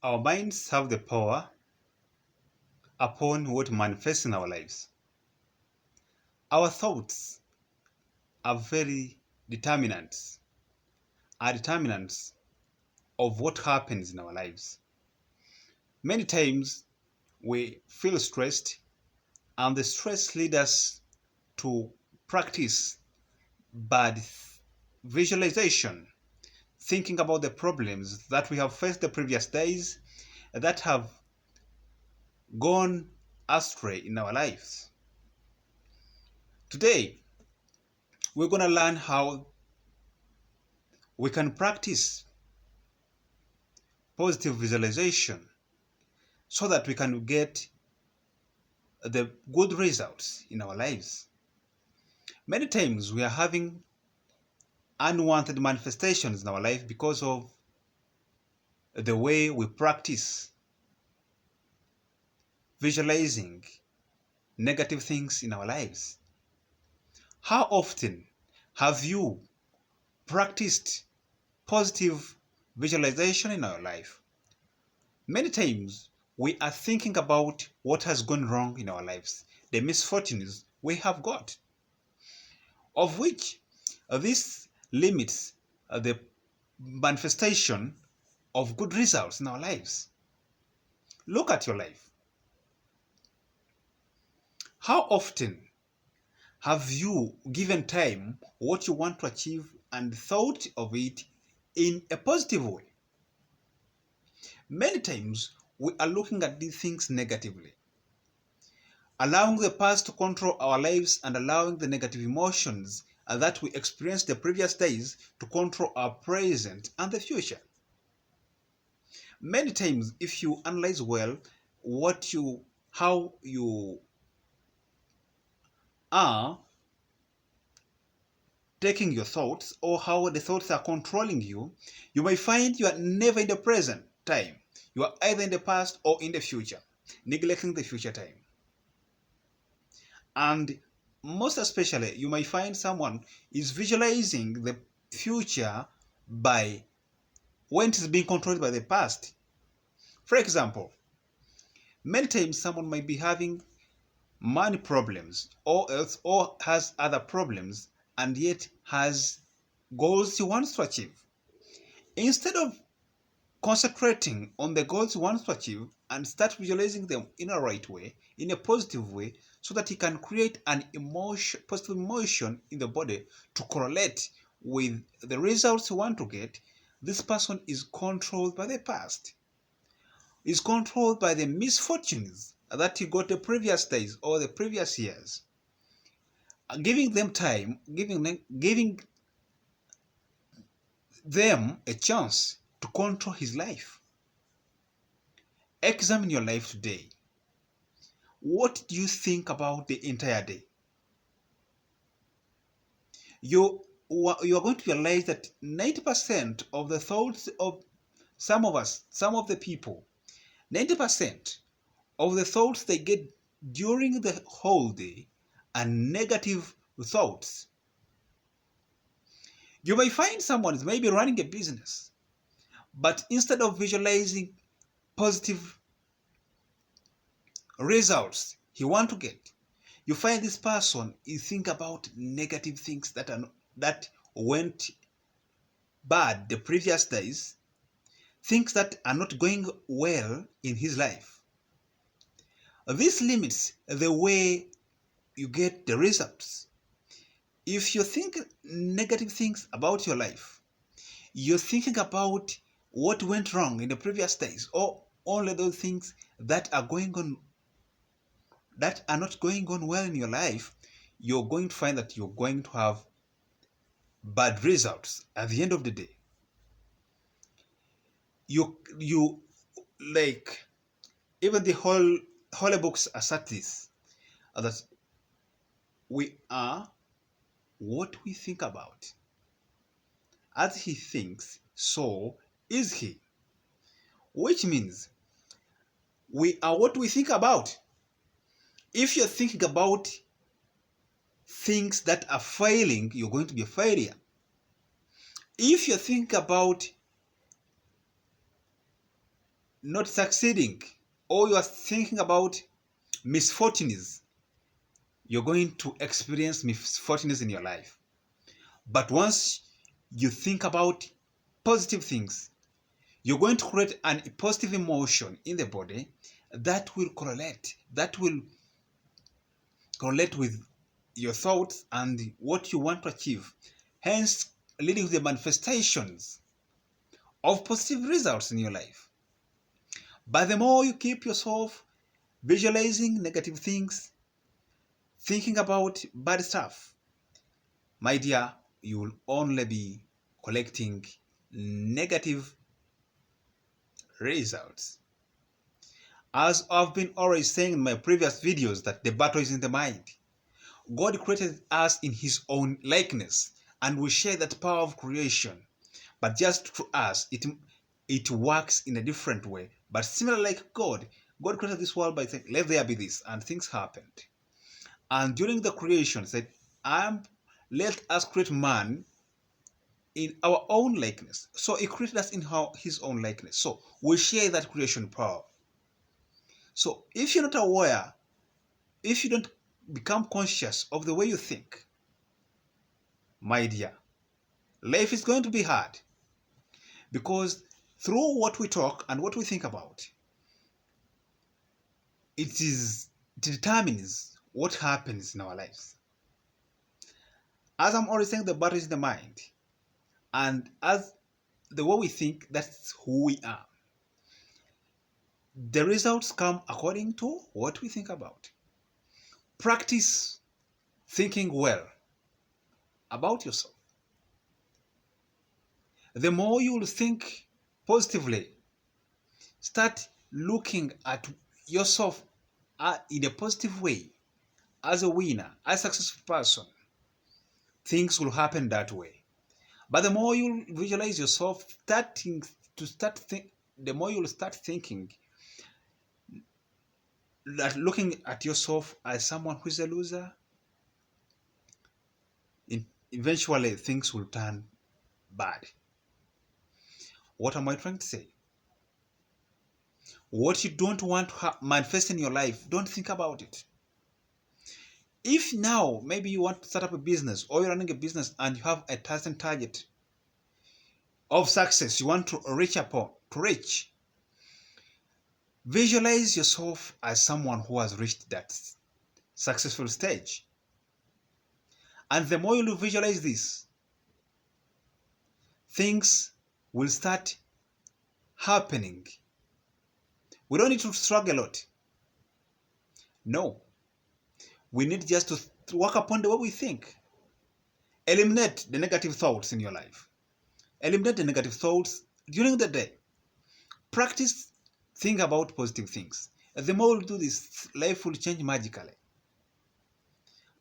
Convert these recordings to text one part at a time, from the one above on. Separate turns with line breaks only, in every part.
Our minds have the power upon what manifests in our lives. Our thoughts are very determinants, are determinants of what happens in our lives. Many times we feel stressed, and the stress leads us to practice bad visualization, thinking about the problems that we have faced the previous days that have gone astray in our lives. Today, we're going to learn how we can practice positive visualization so that we can get the good results in our lives. Many times we are having unwanted manifestations in our life because of the way we practice visualizing negative things in our lives. How often have you practiced positive visualization in our life? Many times we are thinking about what has gone wrong in our lives, the misfortunes we have got, of which this limits the manifestation of good results in our lives. Look at your life. How often have you given time what you want to achieve and thought of it in a positive way? Many times we are looking at these things negatively, allowing the past to control our lives and allowing the negative emotions that we experienced the previous days to control our present and the future. Many times, if you analyze well how you are taking your thoughts or how the thoughts are controlling you, you may find you are never in the present time. You are either in the past or in the future, neglecting the future time. And most especially, you may find someone is visualizing the future by when it is being controlled by the past. For example, many times someone might be having money problems or else or has other problems and yet has goals he wants to achieve. Instead of concentrating on the goals he wants to achieve and start visualizing them in a right way, in a positive way, so that he can create an emotion, positive emotion in the body to correlate with the results he wants to get, this person is controlled by the past, is controlled by the misfortunes that he got the previous days or the previous years. Giving them time, giving them a chance to control his life. Examine your life today. What do you think about the entire day? You are going to realize that 90% of the thoughts of some of us, some of the people, 90% of the thoughts they get during the whole day are negative thoughts. You may find someone is maybe running a business, but instead of visualizing positive results he want to get, you find this person is think about negative things that went bad the previous days, things that are not going well in his life. This limits the way you get the results. If you think negative things about your life, you're thinking about what went wrong in the previous days or only those things that are going on that are not going on well in your life, you're going to find that you're going to have bad results at the end of the day. You like even the whole holy books assert this, that we are what we think about. As he thinks, so is he. Which means we are what we think about. If you're thinking about things that are failing, you're going to be a failure. If you think about not succeeding, or you are thinking about misfortunes, you're going to experience misfortunes in your life. But once you think about positive things, you're going to create a positive emotion in the body that will correlate with your thoughts and what you want to achieve, hence leading to the manifestations of positive results in your life. But the more you keep yourself visualizing negative things, thinking about bad stuff, my dear, you will only be collecting negative results. As I've been always saying in my previous videos, that the battle is in the mind. God created us in His own likeness, and we share that power of creation. But just through us, it works in a different way. But similar like God created this world by saying, "Let there be this," and things happened. And during the creation, said, "Let us create man in our own likeness." So He created us in His own likeness. So we share that creation power. So if you're not aware, if you don't become conscious of the way you think, my dear, life is going to be hard, because through what we talk and what we think about, it determines what happens in our lives. As I'm always saying, the battle is the mind, and as the way we think, that's who we are. The results come according to what we think about. Practice thinking well about yourself. The more you will think positively, start looking at yourself in a positive way, as a winner, as a successful person, things will happen that way. But the more you visualize yourself the more you'll start thinking that looking at yourself as someone who is a loser, eventually things will turn bad. What am I trying to say? What you don't want to manifest in your life, don't think about it. If now maybe you want to start up a business, or you're running a business and you have a certain target of success you want to reach, visualize yourself as someone who has reached that successful stage. And the more you visualize this, things will start happening. We don't need to struggle a lot. No. We need just to work upon the way we think. Eliminate the negative thoughts in your life. Eliminate the negative thoughts during the day. Practice think about positive things. The more you do this, life will change magically.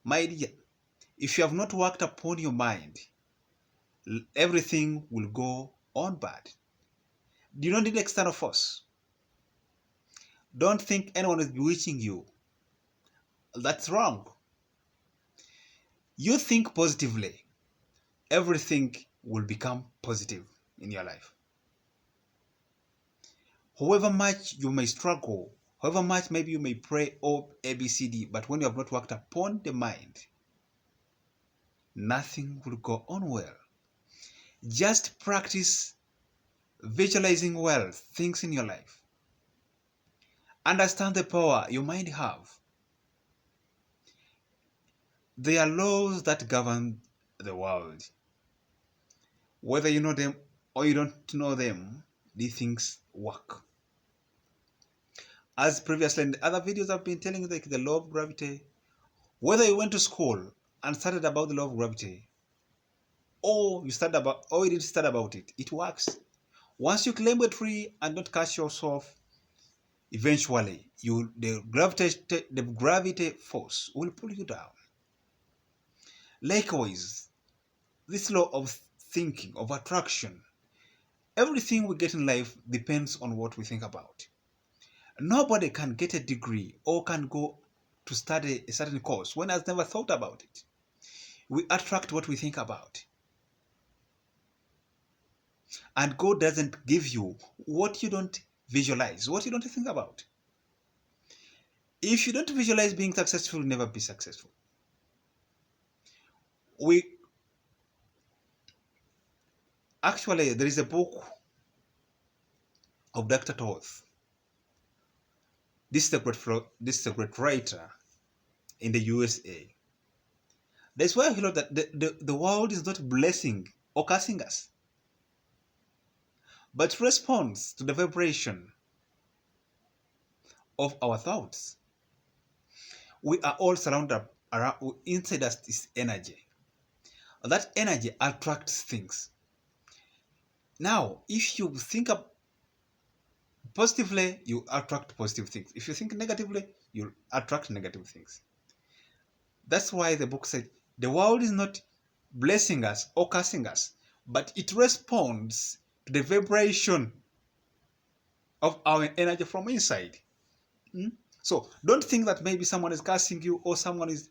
My dear, if you have not worked upon your mind, everything will go on bad. You don't need external force. Don't think anyone is bewitching you. That's wrong. You think positively, everything will become positive in your life. However much you may struggle, however much maybe you may pray or ABCD, but when you have not worked upon the mind, nothing will go on well. Just practice visualizing well things in your life. Understand the power your mind have. There are laws that govern the world. Whether you know them or you don't know them, these things work. As previously in the other videos I've been telling you, like the law of gravity, whether you went to school and studied about the law of gravity, or you didn't study about it, it works. Once you climb a tree and don't catch yourself, eventually the gravity force will pull you down. Likewise, this law of thinking, of attraction, everything we get in life depends on what we think about. Nobody can get a degree or can go to study a certain course when has never thought about it. We attract what we think about. And God doesn't give you what you don't visualize. What you don't think about? If you don't visualize being successful, you'll never be successful. Actually, there is a book of Dr. Toth. This is a great writer in the USA. That's why he wrote that the world is not blessing or cursing us, but responds to the vibration of our thoughts. We are all surrounded around, inside us is energy. That energy attracts things. Now, if you think positively, you attract positive things. If you think negatively, you attract negative things. That's why the book said the world is not blessing us or cursing us, but it responds to the vibration of our energy from inside. So don't think that maybe someone is cursing you or someone is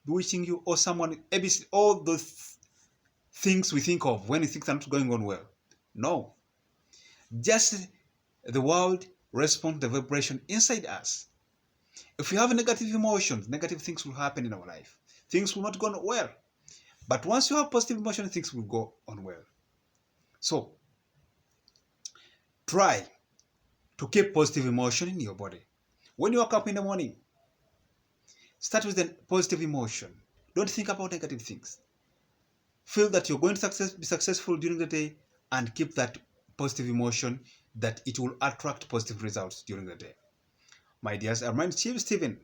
bewitching you or someone, ABC, all those things we think of when things are not going on well. No. Just the world responds to the vibration inside us. If we have negative emotions, negative things will happen in our life. Things will not go on well. But once you have positive emotions, things will go on well. So try to keep positive emotion in your body. When you wake up in the morning, start with a positive emotion. Don't think about negative things. Feel that you're going to be successful during the day and keep that positive emotion, that it will attract positive results during the day. My dears, I'm Chief Steven.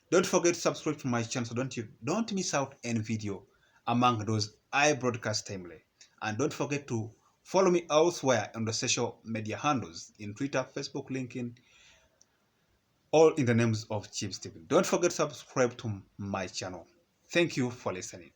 Don't forget to subscribe to my channel so don't miss out any video among those I broadcast timely. And don't forget to follow me elsewhere on the social media handles in Twitter, Facebook, LinkedIn, all in the names of Chief Steven. Don't forget to subscribe to my channel. Thank you for listening.